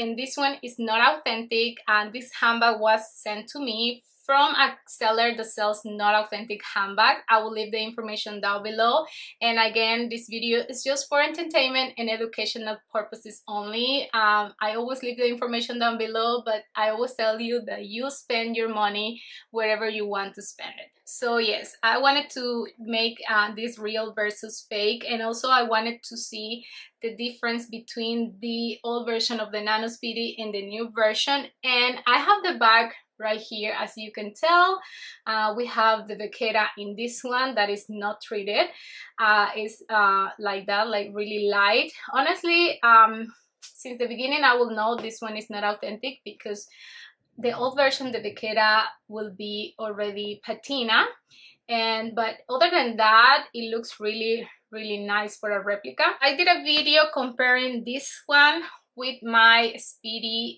and this one is not authentic, and this handbag was sent to me from a seller that sells not authentic handbag. I will leave the information down below. And again, this video is just for entertainment and educational purposes only. I always leave the information down below, but I always tell you that you spend your money wherever you want to spend it. So yes, I wanted to make this real versus fake, and also I wanted to see the difference between the old version of the Nano Speedy and the new version. And I have the bag right here. As you can tell, we have the Vaquera in this one that is not treated. It's like that, like really light. Honestly, since the beginning I will know this one is not authentic, because the old version, the Vaquera, will be already patina, but other than that, it looks really nice for a replica. I did a video comparing this one with my Speedy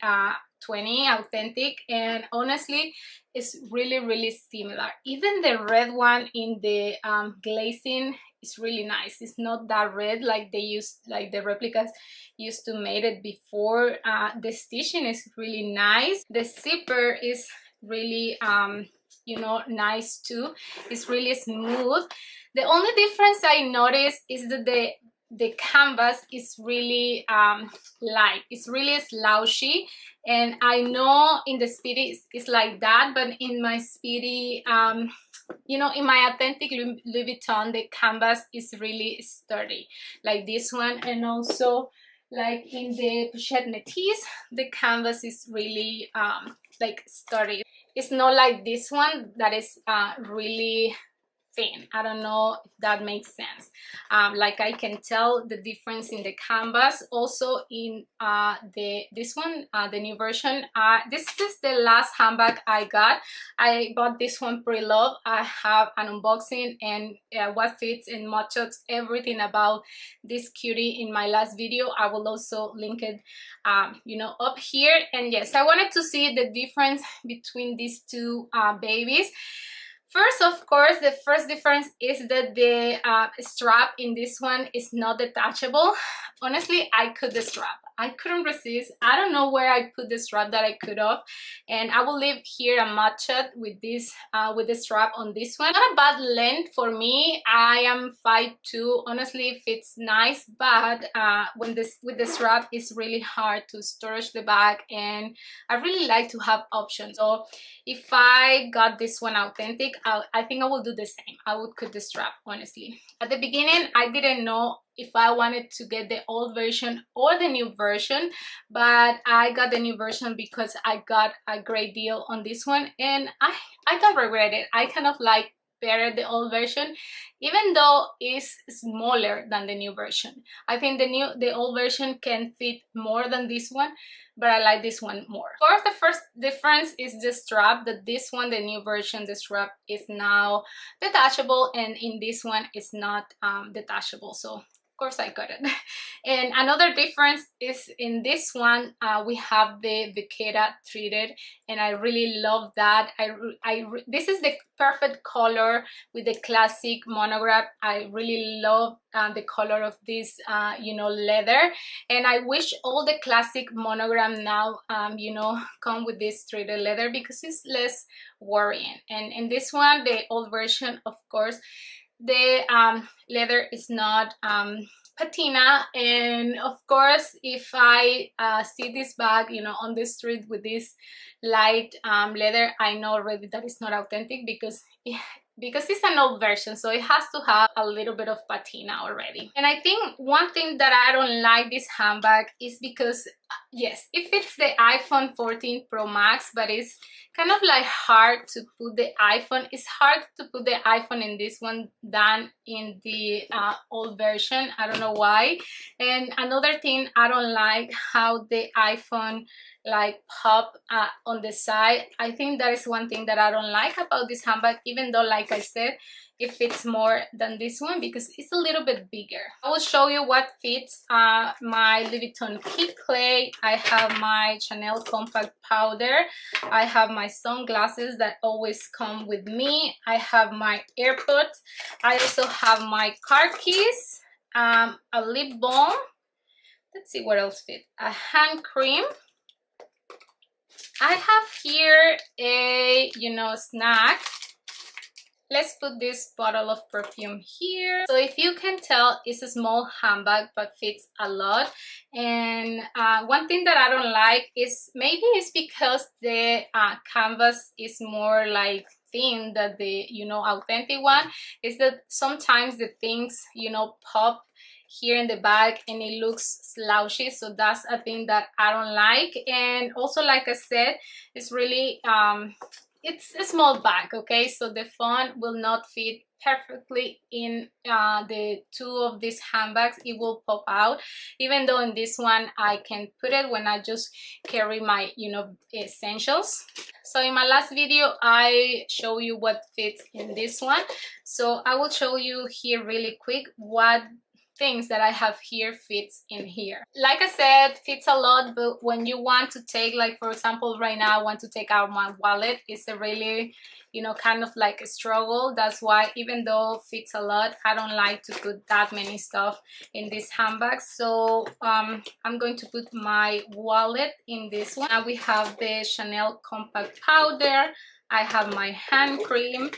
20 authentic, and honestly it's really similar. Even the red one in the glazing is really nice. It's not that red like they used, like the replicas used to make it before. The stitching is really nice. The zipper is really you know, nice too. It's really smooth. The only difference I noticed is that the canvas is really light. It's really slouchy, and I know in the Speedy it's like that, but in my Speedy, you know, in my authentic Louis Vuitton, the canvas is really sturdy like this one. And also like in the Pochette Métis, the canvas is really like sturdy. It's not like this one that is really thin. I don't know if that makes sense. Like I can tell the difference in the canvas. Also in this one, the new version, this is the last handbag I got. I bought this one pre-loved. I have an unboxing and what fits and mugshots, everything about this cutie in my last video. I will also link it you know, up here. And yes, I wanted to see the difference between these two babies. First, of course, the first difference is that the strap in this one is not detachable. Honestly, I cut the strap. I couldn't resist. I don't know where I put the strap that I cut off, and I will leave here a mugshot with this with the strap on this one. Not a bad length for me. I am 5'2". Honestly, it fits nice, but when this with the strap, it's really hard to storage the bag, and I really like to have options. So if I got this one authentic, I think I will do the same. I would cut the strap, honestly. At the beginning, I didn't know if I wanted to get the old version or the new version, but I got the new version because I got a great deal on this one, and I don't regret it. I kind of like better the old version, even though it's smaller than the new version. I think the old version can fit more than this one, but I like this one more. Of course, the first difference is the strap. That this one, the new version, the strap is now detachable, and in this one it's not detachable. So of course I got it. And another difference is in this one we have the Vaquera treated, and I really love that. This is the perfect color with the classic monogram. I really love the color of this you know, leather, and I wish all the classic monogram now you know, come with this treated leather, because it's less worrying. And in this one, the old version, of course, the leather is not patina. And of course, if I see this bag, you know, on the street with this light leather, I know already that it's not authentic, because it's an old version, so it has to have a little bit of patina already. And I think one thing that I don't like this handbag is because yes, it fits the iPhone 14 Pro Max, but it's kind of like hard to put the iPhone. It's hard to put the iPhone in this one than in the old version. I don't know why. And another thing, I don't like how the iPhone like pop on the side. I think that is one thing that I don't like about this handbag, even though, like I said, it fits more than this one because it's a little bit bigger. I will show you what fits my Louis Vuitton Keep Clay. I have my Chanel Compact Powder. I have my sunglasses that always come with me. I have my AirPods. I also have my car keys, a lip balm. Let's see what else fits. A hand cream. I have here a, snack. Let's put this bottle of perfume here. So if you can tell, it's a small handbag but fits a lot. And one thing that I don't like is, maybe it's because the canvas is more like thin than the authentic one, is that sometimes the things pop here in the bag and it looks slouchy. So that's a thing that I don't like. And also, like I said, it's really it's a small bag, okay? So the font will not fit perfectly in the two of these handbags. It will pop out, even though in this one I can put it when I just carry my essentials. So in my last video I show you what fits in this one, so I will show you here really quick what things that I have here fits in here. Like I said, fits a lot, but when you want to take, like for example right now I want to take out my wallet, it's a really kind of like a struggle. That's why, even though fits a lot, I don't like to put that many stuff in this handbag. So I'm going to put my wallet in this one. Now we have the Chanel compact powder, I have my hand cream,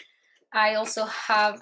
I also have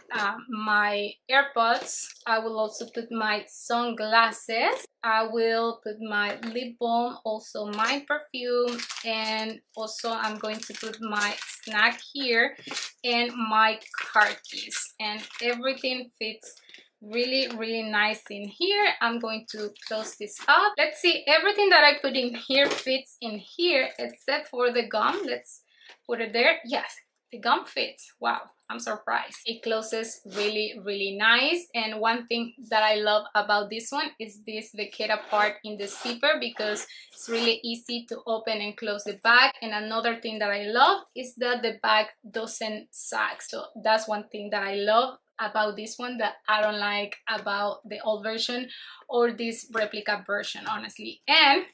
my AirPods. I will also put my sunglasses. I will put my lip balm, also my perfume, and also I'm going to put my snack here and my car keys. And everything fits really nice in here. I'm going to close this up. Let's see, everything that I put in here fits in here except for the gum. Let's put it there. Yes, the gum fits. Wow, I'm surprised. It closes really nice. And one thing that I love about this one is this vacata part in the zipper, because it's really easy to open and close the bag. And another thing that I love is that the bag doesn't sag. So that's one thing that I love about this one that I don't like about the old version or this replica version, honestly. And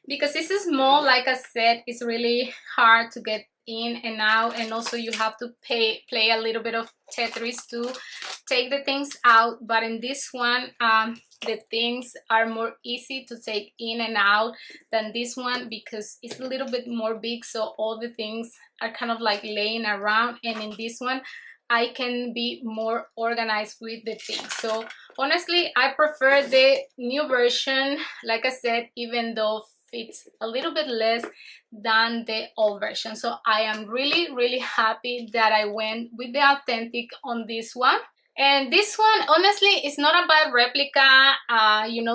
because this is small, like I said, it's really hard to get in and out, and also you have to play a little bit of Tetris to take the things out. But in this one the things are more easy to take in and out than this one, because it's a little bit more big, so all the things are kind of like laying around. And in this one I can be more organized with the things. So honestly, I prefer the new version, like I said, even though fits a little bit less than the old version. So I am really happy that I went with the authentic on this one. And this one, honestly, is not a bad replica.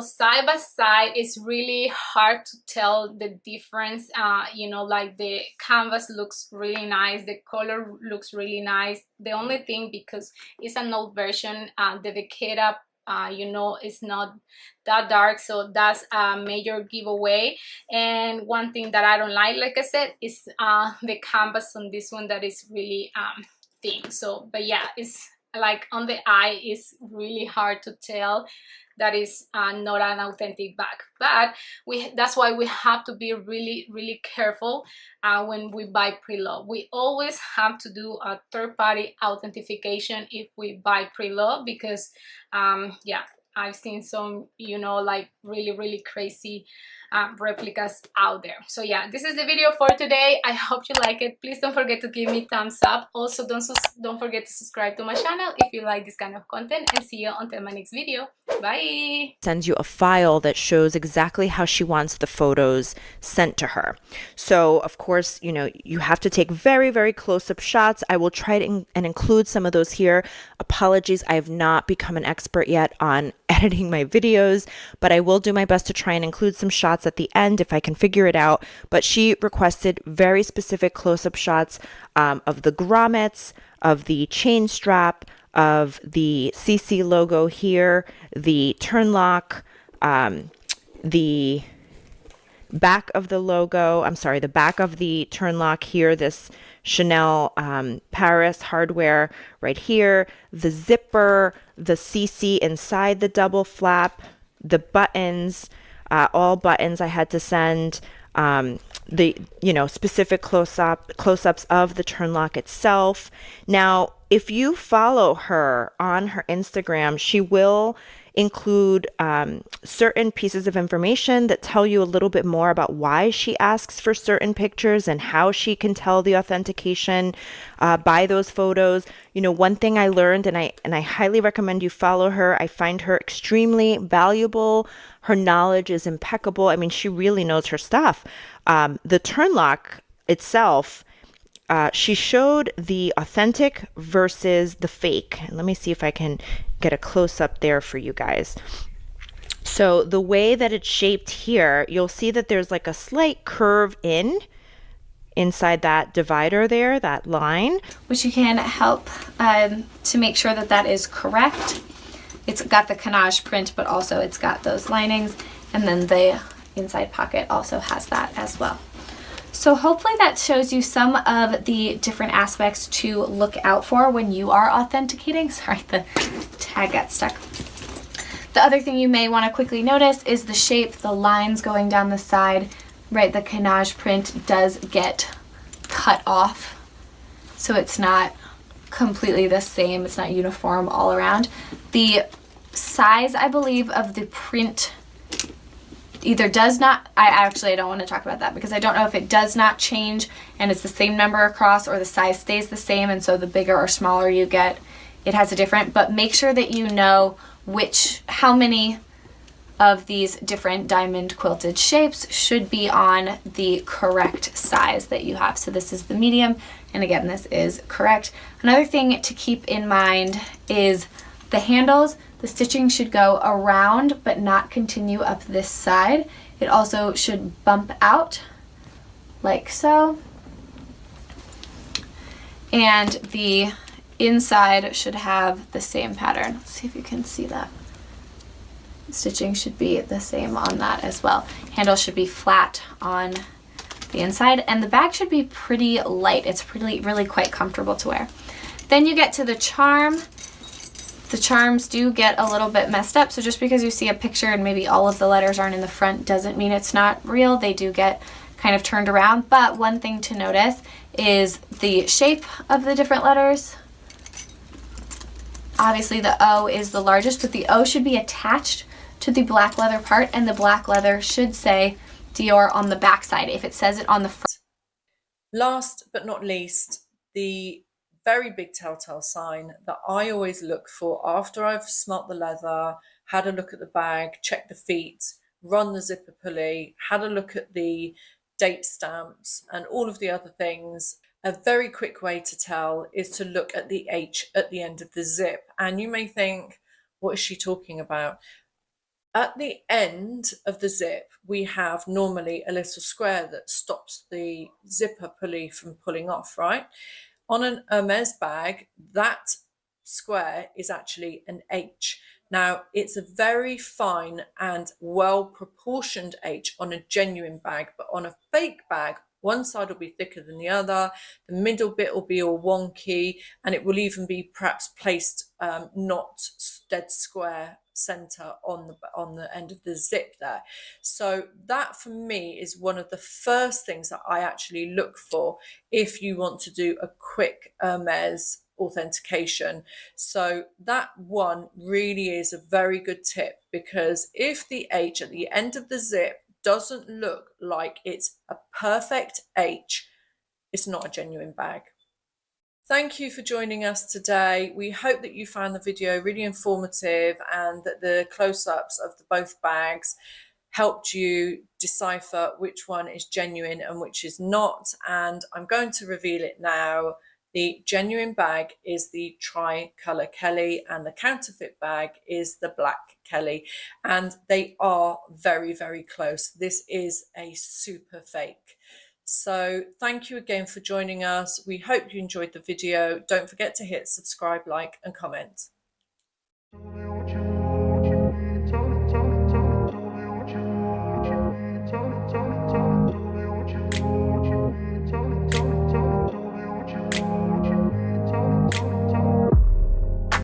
Side by side, it's really hard to tell the difference. Like the canvas looks really nice, the color looks really nice. The only thing, because it's an old version, the vacata it's not that dark, so that's a major giveaway. And one thing that I don't like I said, is the canvas on this one that is really thin. So, but yeah, it's like on the eye, it's really hard to tell that is not an authentic bag. But that's why we have to be really careful when we buy pre-loved. We always have to do a third-party authentication if we buy pre-loved, because yeah, I've seen some like really crazy replicas out there. So yeah, this is the video for today. I hope you like it. Please don't forget to give me thumbs up. Also, don't forget to subscribe to my channel if you like this kind of content, and see you until my next video. Bye. Sends you a file that shows exactly how she wants the photos sent to her. So of course, you have to take very close-up shots. I will try to and include some of those here. Apologies, I have not become an expert yet on editing my videos, but I will do my best to try and include some shots at the end if I can figure it out. But she requested very specific close-up shots of the grommets, of the chain strap, of the CC logo here, the turn lock, the back of the logo, the back of the turn lock here, this Chanel Paris hardware right here, the zipper, the CC inside the double flap, the buttons, all buttons I had to send, the specific close-ups of the turn lock itself. Now, if you follow her on her Instagram, she will include certain pieces of information that tell you a little bit more about why she asks for certain pictures and how she can tell the authentication by those photos. You know, one thing I learned, and I highly recommend you follow her. I find her extremely valuable. Her knowledge is impeccable. I mean, she really knows her stuff. The turn lock itself, she showed the authentic versus the fake. And let me see if I can get a close up there for you guys. So the way that it's shaped here, you'll see that there's like a slight curve inside that divider there, that line. Which you can help to make sure that that is correct. It's got the canage print, but also it's got those linings, and then the inside pocket also has that as well. So hopefully that shows you some of the different aspects to look out for when you are authenticating. Sorry, the tag got stuck. The other thing you may want to quickly notice is the shape, the lines going down the side, right? The canage print does get cut off, so it's not completely the same. It's not uniform all around. The size, I believe, of the print either does not, I don't want to talk about that because I don't know if it does not change and it's the same number across, or the size stays the same, and so the bigger or smaller you get, it has a different. But make sure that you know how many of these different diamond quilted shapes should be on the correct size that you have. So this is the medium, and again, this is correct. Another thing to keep in mind is the handles. The stitching should go around but not continue up this side. It also should bump out like so. And the inside should have the same pattern. Let's see if you can see that. Stitching should be the same on that as well. Handle should be flat on the inside, and the bag should be pretty light. It's really quite comfortable to wear. Then you get to the charm. The charms do get a little bit messed up, so just because you see a picture and maybe all of the letters aren't in the front doesn't mean it's not real. They do get kind of turned around, but one thing to notice is the shape of the different letters. Obviously the O is the largest, but the O should be attached to the black leather part, and the black leather should say Dior on the back side if it says it on the front. Last but not least, the very big telltale sign that I always look for after I've smelt the leather, had a look at the bag, checked the feet, run the zipper pulley, had a look at the date stamps and all of the other things. A very quick way to tell is to look at the H at the end of the zip. And you may think, what is she talking about? At the end of the zip, we have normally a little square that stops the zipper pulley from pulling off, right? On an Hermes bag, that square is actually an H. Now, it's a very fine and well-proportioned H on a genuine bag, but on a fake bag, one side will be thicker than the other, the middle bit will be all wonky, and it will even be perhaps placed not dead square center on the end of the zip there. So that for me is one of the first things that I actually look for if you want to do a quick Hermes authentication. So that one really is a very good tip, because if the H at the end of the zip doesn't look like it's a perfect H, it's not a genuine bag. Thank you for joining us today. We hope that you found the video really informative and that the close-ups of both bags helped you decipher which one is genuine and which is not. And I'm going to reveal it now. The genuine bag is the tri-colour Kelly, and the counterfeit bag is the black Kelly. And they are very, very close. This is a super fake. So thank you again for joining us. We hope you enjoyed the video. Don't forget to hit subscribe, like, and comment.